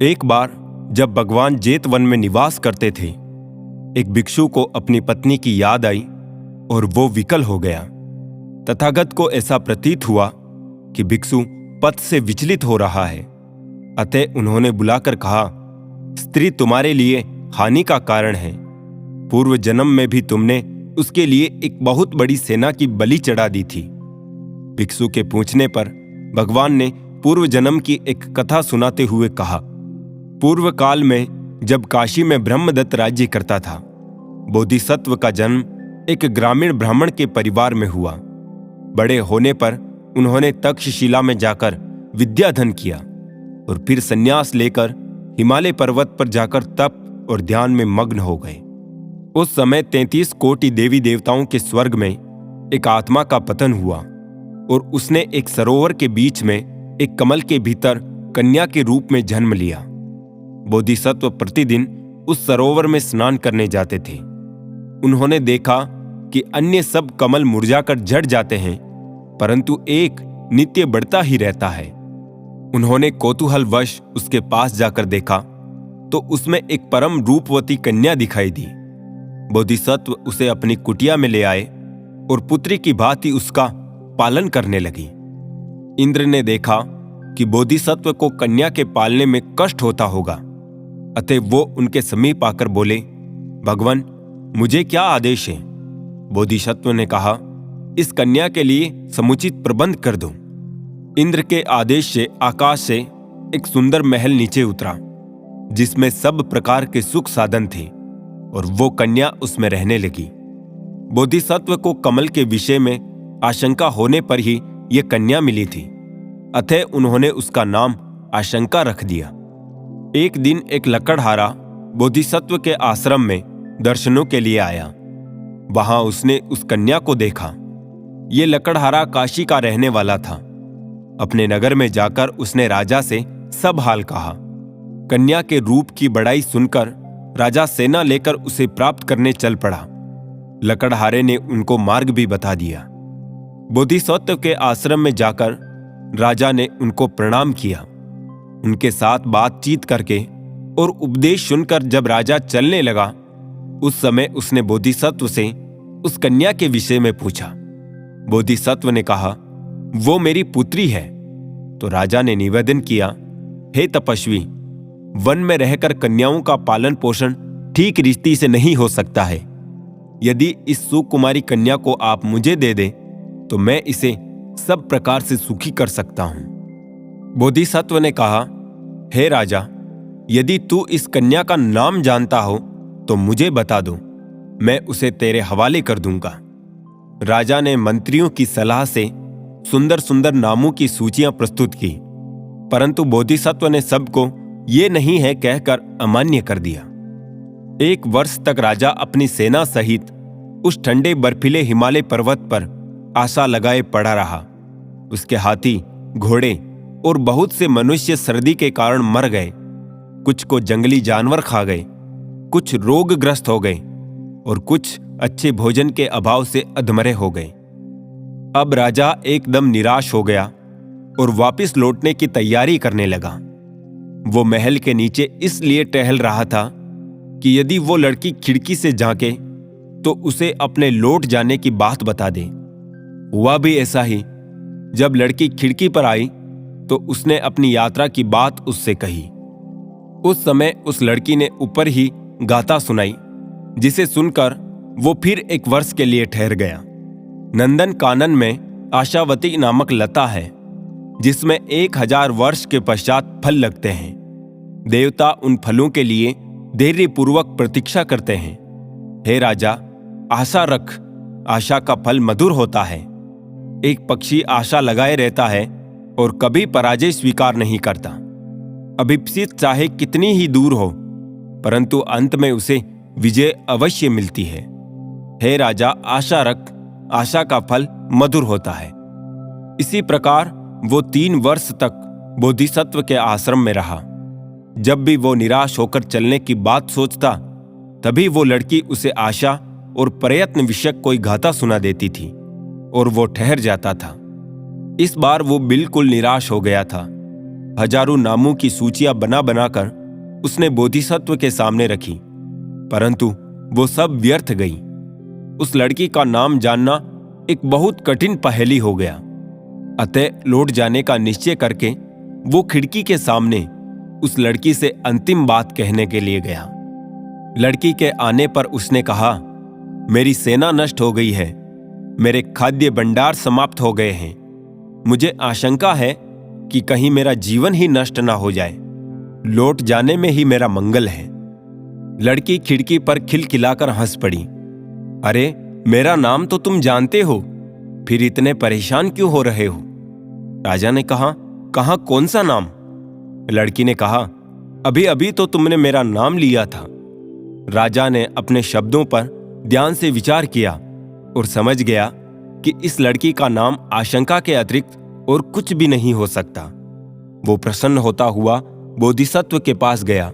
एक बार जब भगवान जेतवन में निवास करते थे, एक भिक्षु को अपनी पत्नी की याद आई और वो विकल हो गया। तथागत को ऐसा प्रतीत हुआ कि भिक्षु पथ से विचलित हो रहा है। अतः उन्होंने बुलाकर कहा, स्त्री तुम्हारे लिए हानि का कारण है। पूर्व जन्म में भी तुमने उसके लिए एक बहुत बड़ी सेना की बलि चढ़ा दी थी। भिक्षु के पूछने पर भगवान ने पूर्व जन्म की एक कथा सुनाते हुए कहा, पूर्व काल में जब काशी में ब्रह्मदत्त राज्य करता था, बोधिसत्व का जन्म एक ग्रामीण ब्राह्मण के परिवार में हुआ। बड़े होने पर उन्होंने तक्षशिला में जाकर विद्याधन किया और फिर संन्यास लेकर हिमालय पर्वत पर जाकर तप और ध्यान में मग्न हो गए। उस समय 33 कोटि देवी देवताओं के स्वर्ग में एक आत्मा का पतन हुआ और उसने एक सरोवर के बीच में एक कमल के भीतर कन्या के रूप में जन्म लिया। बोधिसत्व प्रतिदिन उस सरोवर में स्नान करने जाते थे। उन्होंने देखा कि अन्य सब कमल मुरझाकर झड़ जाते हैं, परंतु एक नित्य बढ़ता ही रहता है। उन्होंने कौतूहलवश उसके पास जाकर देखा तो उसमें एक परम रूपवती कन्या दिखाई दी। बोधिसत्व उसे अपनी कुटिया में ले आए और पुत्री की भांति उसका पालन करने लगी। इंद्र ने देखा कि बोधिसत्व को कन्या के पालने में कष्ट होता होगा, अतः वो उनके समीप आकर बोले, भगवान, मुझे क्या आदेश है? बोधिसत्व ने कहा, इस कन्या के लिए समुचित प्रबंध कर दो। इंद्र के आदेश से आकाश से एक सुंदर महल नीचे उतरा, जिसमें सब प्रकार के सुख साधन थे, और वो कन्या उसमें रहने लगी। बोधिसत्व को कमल के विषय में आशंका होने पर ही ये कन्या मिली थी, अतः उन्होंने उसका नाम आशंका रख दिया। एक दिन एक लकड़हारा बोधिसत्व के आश्रम में दर्शनों के लिए आया। वहां उसने उस कन्या को देखा। ये लकड़हारा काशी का रहने वाला था। अपने नगर में जाकर उसने राजा से सब हाल कहा। कन्या के रूप की बड़ाई सुनकर राजा सेना लेकर उसे प्राप्त करने चल पड़ा। लकड़हारे ने उनको मार्ग भी बता दिया। बोधिसत्व के आश्रम में जाकर राजा ने उनको प्रणाम किया। उनके साथ बातचीत करके और उपदेश सुनकर जब राजा चलने लगा, उस समय उसने बोधिसत्व से उस कन्या के विषय में पूछा। बोधिसत्व ने कहा, वो मेरी पुत्री है। तो राजा ने निवेदन किया, हे तपस्वी, वन में रहकर कन्याओं का पालन पोषण ठीक रीति से नहीं हो सकता है। यदि इस सुकुमारी कन्या को आप मुझे दे दें तो मैं इसे सब प्रकार से सुखी कर सकता हूं। बोधिसत्व ने कहा, हे राजा, यदि तू इस कन्या का नाम जानता हो तो मुझे बता दो, मैं उसे तेरे हवाले कर दूंगा। राजा ने मंत्रियों की सलाह से सुंदर सुंदर नामों की सूचियां प्रस्तुत की, परंतु बोधिसत्व ने सबको ये नहीं है कहकर अमान्य कर दिया। 1 वर्ष तक राजा अपनी सेना सहित उस ठंडे बर्फीले हिमालय पर्वत पर आशा लगाए पड़ा रहा। उसके हाथी, घोड़े और बहुत से मनुष्य सर्दी के कारण मर गए। कुछ को जंगली जानवर खा गए, कुछ रोगग्रस्त हो गए और कुछ अच्छे भोजन के अभाव से अधमरे हो गए। अब राजा एकदम निराश हो गया और वापस लौटने की तैयारी करने लगा। वो महल के नीचे इसलिए टहल रहा था कि यदि वो लड़की खिड़की से झांके तो उसे अपने लौट जाने की बात बता दे। हुआ भी ऐसा ही। जब लड़की खिड़की पर आई तो उसने अपनी यात्रा की बात उससे कही। उस समय उस लड़की ने ऊपर ही गाथा सुनाई, जिसे सुनकर वो फिर 1 वर्ष के लिए ठहर गया। नंदन कानन में आशावती नामक लता है, जिसमें 1000 वर्ष के पश्चात फल लगते हैं। देवता उन फलों के लिए धैर्यपूर्वक प्रतीक्षा करते हैं। हे राजा, आशा रख, आशा का फल मधुर होता है। एक पक्षी आशा लगाए रहता है और कभी पराजय स्वीकार नहीं करता। अभिप्सित चाहे कितनी ही दूर हो, परंतु अंत में उसे विजय अवश्य मिलती है। हे राजा, आशा रख, आशा का फल मधुर होता है। इसी प्रकार वो 3 वर्ष तक बोधिसत्व के आश्रम में रहा। जब भी वो निराश होकर चलने की बात सोचता, तभी वो लड़की उसे आशा और प्रयत्न विषयक कोई गाथा सुना देती थी और वो ठहर जाता था। इस बार वो बिल्कुल निराश हो गया था। हजारों नामों की सूचियां बना बनाकर उसने बोधिसत्व के सामने रखी, परंतु वो सब व्यर्थ गई। उस लड़की का नाम जानना एक बहुत कठिन पहेली हो गया। अतः लौट जाने का निश्चय करके वो खिड़की के सामने उस लड़की से अंतिम बात कहने के लिए गया। लड़की के आने पर उसने कहा, मेरी सेना नष्ट हो गई है, मेरे खाद्य भंडार समाप्त हो गए हैं। मुझे आशंका है कि कहीं मेरा जीवन ही नष्ट ना हो जाए। लौट जाने में ही मेरा मंगल है। लड़की खिड़की पर खिलखिलाकर हंस पड़ी। अरे, मेरा नाम तो तुम जानते हो, फिर इतने परेशान क्यों हो रहे हो? राजा ने कहा, कहाँ, कौन सा नाम? लड़की ने कहा, अभी अभी तो तुमने मेरा नाम लिया था। राजा ने अपने शब्दों पर ध्यान से विचार किया और समझ गया कि इस लड़की का नाम आशंका के अतिरिक्त और कुछ भी नहीं हो सकता। वो प्रसन्न होता हुआ बोधिसत्व के पास गया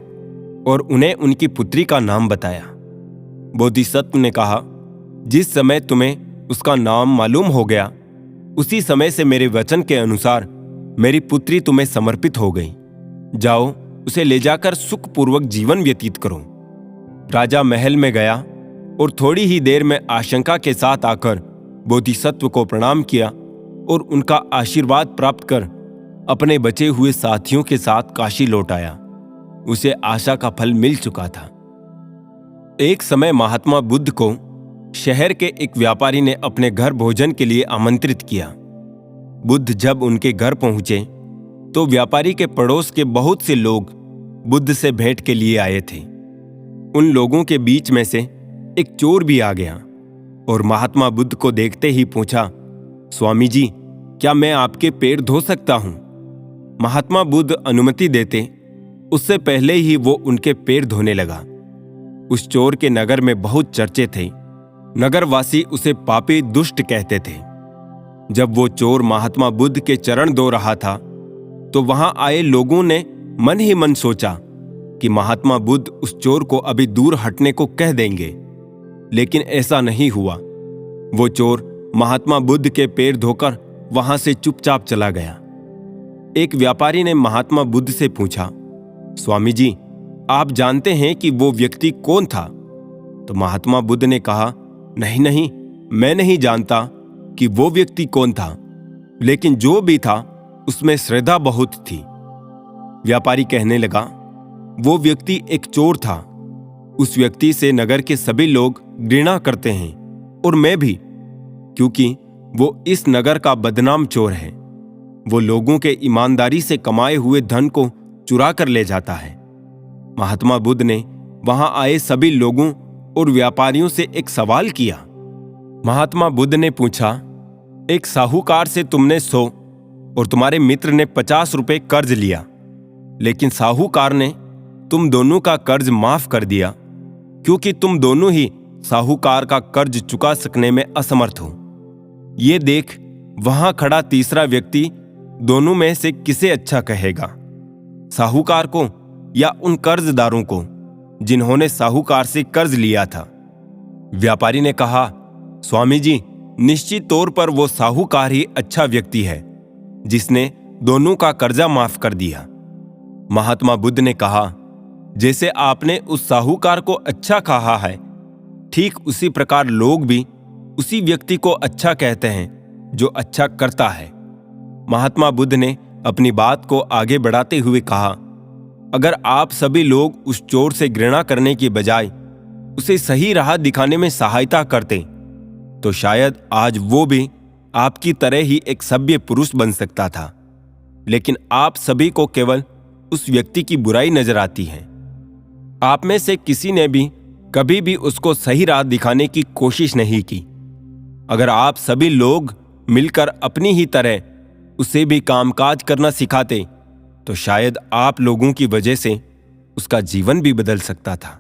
और उन्हें उनकी पुत्री का नाम बताया। बोधिसत्व ने कहा, जिस समय तुम्हें उसका नाम मालूम हो गया, उसी समय से मेरे वचन के अनुसार मेरी पुत्री तुम्हें समर्पित हो गई। जाओ, उसे ले जाकर सुखपूर्वक जीवन व्यतीत करो। राजा महल में गया और थोड़ी ही देर में आशंका के साथ आकर बोधिसत्व को प्रणाम किया और उनका आशीर्वाद प्राप्त कर अपने बचे हुए साथियों के साथ काशी लौट आया। उसे आशा का फल मिल चुका था। एक समय महात्मा बुद्ध को शहर के एक व्यापारी ने अपने घर भोजन के लिए आमंत्रित किया। बुद्ध जब उनके घर पहुंचे तो व्यापारी के पड़ोस के बहुत से लोग बुद्ध से भेंट के लिए आए थे। उन लोगों के बीच में से एक चोर भी आ गया और महात्मा बुद्ध को देखते ही पूछा, स्वामी जी, क्या मैं आपके पैर धो सकता हूं? महात्मा बुद्ध अनुमति देते उससे पहले ही वो उनके पैर धोने लगा। उस चोर के नगर में बहुत चर्चे थे। नगरवासी उसे पापी दुष्ट कहते थे। जब वो चोर महात्मा बुद्ध के चरण धो रहा था तो वहां आए लोगों ने मन ही मन सोचा कि महात्मा बुद्ध उस चोर को अभी दूर हटने को कह देंगे, लेकिन ऐसा नहीं हुआ। वो चोर महात्मा बुद्ध के पैर धोकर वहां से चुपचाप चला गया। एक व्यापारी ने महात्मा बुद्ध से पूछा, स्वामी जी, आप जानते हैं कि वो व्यक्ति कौन था? तो महात्मा बुद्ध ने कहा, नहीं नहीं, मैं नहीं जानता कि वो व्यक्ति कौन था, लेकिन जो भी था उसमें श्रद्धा बहुत थी। व्यापारी कहने लगा, वो व्यक्ति एक चोर था। उस व्यक्ति से नगर के सभी लोग घृणा करते हैं और मैं भी, क्योंकि वो इस नगर का बदनाम चोर है। वो लोगों के ईमानदारी से कमाए हुए धन को चुरा कर ले जाता है। महात्मा बुद्ध ने वहां आए सभी लोगों और व्यापारियों से एक सवाल किया। महात्मा बुद्ध ने पूछा, एक साहूकार से तुमने 100 और तुम्हारे मित्र ने 50 रुपए कर्ज लिया, लेकिन साहूकार ने तुम दोनों का कर्ज माफ कर दिया क्योंकि तुम दोनों ही साहूकार का कर्ज चुका सकने में असमर्थ हो। ये देख वहां खड़ा तीसरा व्यक्ति दोनों में से किसे अच्छा कहेगा, साहूकार को या उन कर्जदारों को जिन्होंने साहूकार से कर्ज लिया था? व्यापारी ने कहा, स्वामी जी, निश्चित तौर पर वो साहूकार ही अच्छा व्यक्ति है जिसने दोनों का कर्जा माफ कर दिया। महात्मा बुद्ध ने कहा, जैसे आपने उस साहूकार को अच्छा कहा है, ठीक उसी प्रकार लोग भी उसी व्यक्ति को अच्छा कहते हैं जो अच्छा करता है। महात्मा बुद्ध ने अपनी बात को आगे बढ़ाते हुए कहा, अगर आप सभी लोग उस चोर से घृणा करने की बजाय उसे सही राह दिखाने में सहायता करते तो शायद आज वो भी आपकी तरह ही एक सभ्य पुरुष बन सकता था। लेकिन आप सभी को केवल उस व्यक्ति की बुराई नजर आती है। आप में से किसी ने भी कभी भी उसको सही राह दिखाने की कोशिश नहीं की। अगर आप सभी लोग मिलकर अपनी ही तरह उसे भी कामकाज करना सिखाते तो शायद आप लोगों की वजह से उसका जीवन भी बदल सकता था।